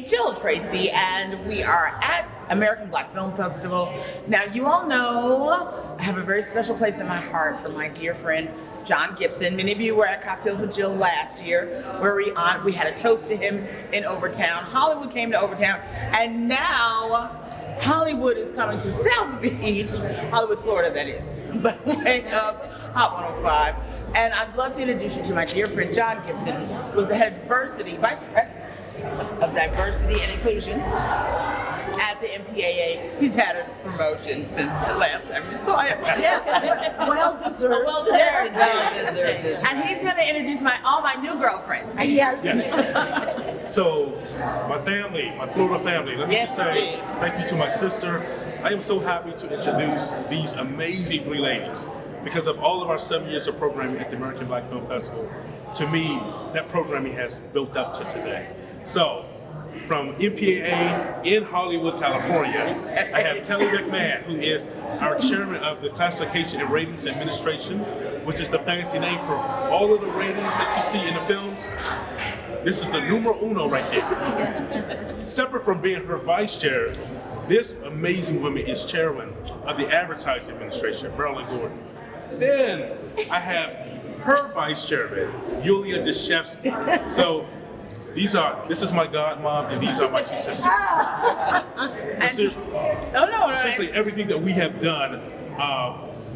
Jill Tracey, and we are at American Black Film Festival. Now, you all know I have a very special place in my heart for my dear friend John Gibson. Many of you were at Cocktails with Jill last year, where we had a toast to him in Overtown. Hollywood came to Overtown, and now Hollywood is coming to South Beach, Hollywood, Florida, that is, by way of Hot 105. And I'd love to introduce you to my dear friend John Gibson, who was the head of diversity, vice president of diversity and inclusion at the MPAA. He's had a promotion since the last time you saw him. Yes, well deserved. Well deserved. Well deserved. And he's going to introduce all my new girlfriends. Yes. So, my family, my Florida family, let me Yes, just say indeed. thank you to my sister. I am so happy to introduce these amazing three ladies. Because of all of our 7 years of programming at the American Black Film Festival, to me, that programming has built up to today. So, from MPAA in Hollywood, California, I have Kelly McMahon, who is our chairman of the Classification and Ratings Administration, which is the fancy name for all of the ratings that you see in the films. This is the numero uno right there. Separate from being her vice chair, this amazing woman is chairman of the Advertising Administration, Marilyn Gordon. Then I have her vice chairman, Yulia Deshevsky. So this is my godmom, and these are my two sisters. Essentially, everything that we have done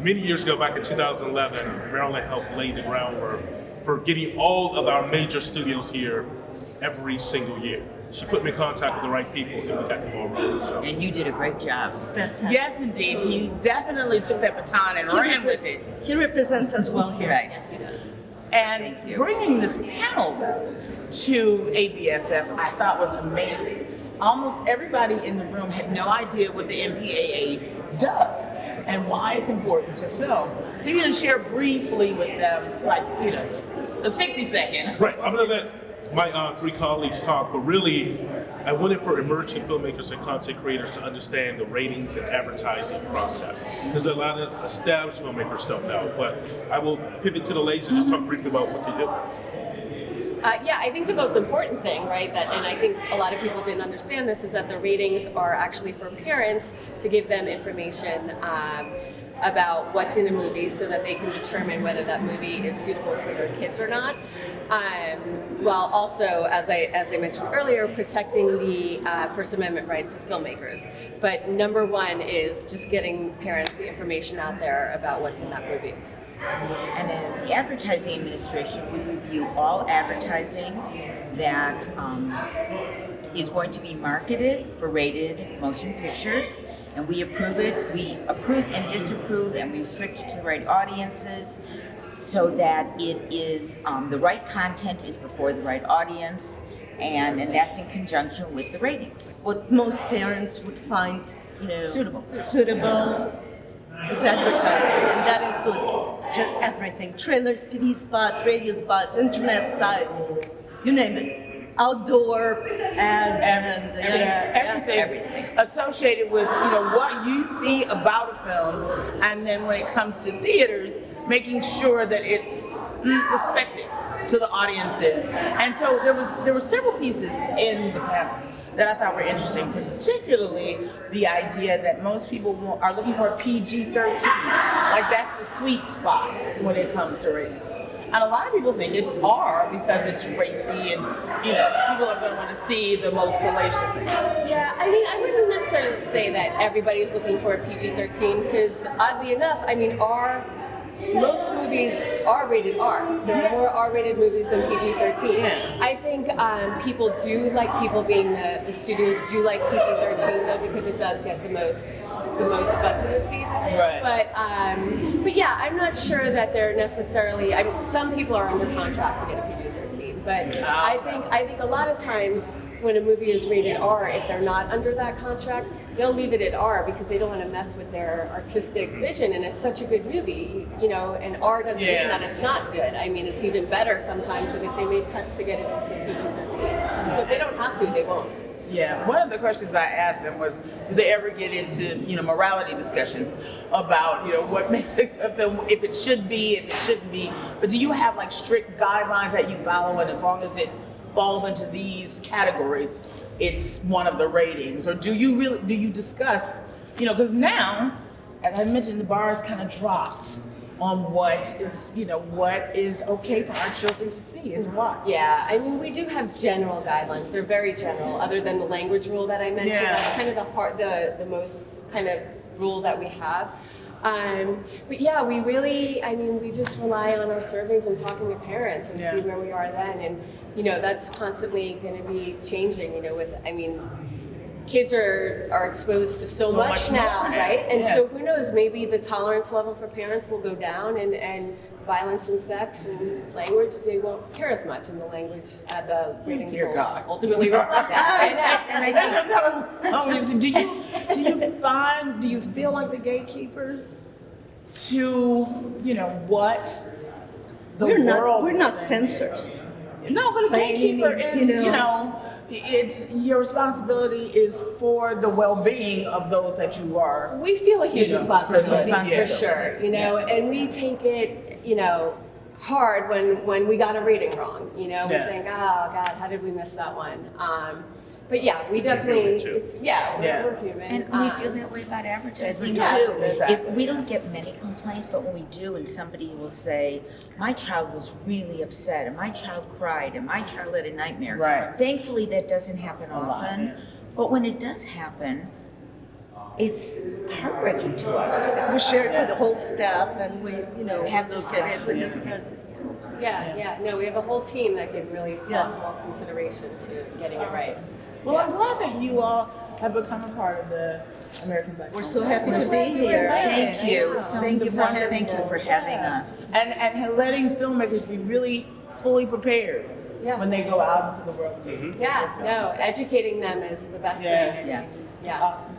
many years ago, back in 2011, Marilyn helped lay the groundwork for getting all of our major studios here every single year. She put me in contact with the right people, and we got the ball rolling. So. And you did a great job. Fantastic. Yes, indeed. He definitely took that baton and ran with it. He represents us well here. Right. And Thank you. bringing this panel to ABFF, I thought was amazing. Almost everybody in the room had no idea what the MPAA does and why it's important to film. So you're going to share briefly with them, a 60-second. Right, I'm gonna let my three colleagues talk, but really, I wanted for emerging filmmakers and content creators to understand the ratings and advertising process, because a lot of established filmmakers don't know. But I will pivot to the ladies and just talk briefly about what they do. Yeah, I think the most important thing, right, and I think a lot of people didn't understand this, is that the ratings are actually for parents to give them information about what's in a movie so that they can determine whether that movie is suitable for their kids or not. While also, as I mentioned earlier, protecting the First Amendment rights of filmmakers. But number one is just getting parents the information out there about what's in that movie. And in the Advertising Administration, we review all advertising that is going to be marketed for rated motion pictures, and we approve it. We approve and disapprove, and we restrict it to the right audiences, so that it is the right content is before the right audience, and that's in conjunction with the ratings. What most parents would find, Suitable. is advertising, and that includes just everything: trailers, TV spots, radio spots, internet sites, you name it. Outdoor ads, Everything associated with what you see about a film, and then when it comes to theaters, making sure that it's respective to the audiences. And so there were several pieces in the panel that I thought were interesting, particularly the idea that most people are looking for a PG-13, like that's the sweet spot when it comes to ratings. And a lot of people think it's R because it's racy and, people are going to want to see the most salacious thing. Yeah, I mean, I wouldn't necessarily say that everybody is looking for a PG-13, because oddly enough, I mean, most movies are rated R. There are more R-rated movies than PG-13. Yeah. I think people do like, the studios do like PG-13 though, because it does get the most butts in the seats. Right. But yeah, I'm not sure that they're necessarily. I mean, some people are under contract to get a PG-13, but I think a lot of times when a movie is rated R, if they're not under that contract, they'll leave it at R because they don't want to mess with their artistic vision, and it's such a good movie, and R doesn't mean that it's not good. I mean, it's even better sometimes than if they made cuts to get it into PG-13. So if they don't have to, they won't. Yeah, one of the questions I asked them was, do they ever get into, morality discussions about, what makes a film, if it should be, if it shouldn't be, but do you have strict guidelines that you follow, and as long as it falls into these categories, it's one of the ratings, or do you discuss, because now, as I mentioned, the bar is kind of dropped on what is okay for our children to see and to watch. Yeah, I mean, we do have general guidelines. They're very general, other than the language rule that I mentioned. Yeah. That's kind of the most kind of rule that we have. But yeah, we just rely on our surveys and talking to parents and see where we are then. And, that's constantly going to be changing, kids are exposed to so much now, more, right? And yeah. so who knows, maybe the tolerance level for parents will go down, and violence and sex and language, they won't care as much in the language at the ratings Dear will God. ultimately reflect that. And I think do you feel like the gatekeepers to, what the world we're is not saying? censors. No, but a By any gatekeeper means, is, it's your responsibility is for the well-being of those that you are. We feel a huge responsibility responsibility. for sure, and we take it, hard when we got a rating wrong, we think, oh God, how did we miss that one? But yeah, we definitely, we're human. And we feel that way about advertising Yeah, too. exactly. If we don't get many complaints, but when we do, and somebody will say, "My child was really upset, and my child cried, and my child had a nightmare." Right. Thankfully, that doesn't happen often. But when it does happen, it's heartbreaking to us. We share it with the whole staff, and we, Have look at it, we discuss it. No, we have a whole team that give really thoughtful consideration to getting it right. Well, I'm glad that you all have become a part of the American Black We're Film so happy to Festival. be here. Thank you. Thank you for having Thank you for having us. And letting filmmakers be really fully prepared when they go out into the world. Educating them is the best thing. Yes. Yeah. Awesome.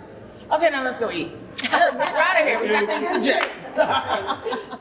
Okay, now let's go eat. We're out of here. We got things to do.